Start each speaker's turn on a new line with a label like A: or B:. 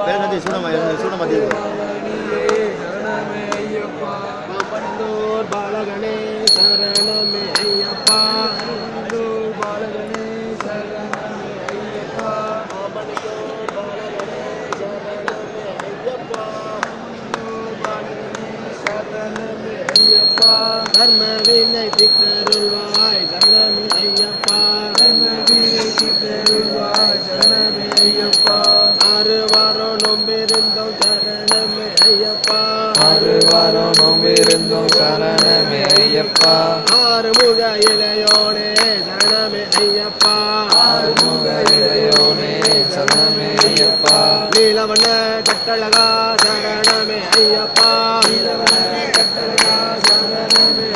A: பேரனதி சூடமதி
B: சரணமே ஐயப்பா பாப்பனந்தூர் பாலகனே சரணமே ஐயப்பா பாப்பனந்தூர் பாலகனே சரணமே ஐயப்பா பாப்பனந்தூர் பாலகனே சரணமே ஐயப்பா பாப்பனந்தூர் பாலகனே சரணமே ஐயப்பா தர்ம வினை தித்தருள்வாய் சரணமே ஐயப்பா தர்ம வினை தித்தருள்வாய் சரணமே ஐயப்பா ஆறு வாரம் நொம்பிருந்தோம் சரணமே ஐயப்பா ஆறு வாரம் நொம்பிருந்தோம் சரணமே ஐயப்பா ஆறுமுக இளையோனே சரணமே ஐயப்பா ஆறுமுக இளையோனே சரணமே ஐயப்பா நீலவண்ண கட்டழகா சரணமே ஐயப்பா நீலவண்ண கட்டழகா சரணமே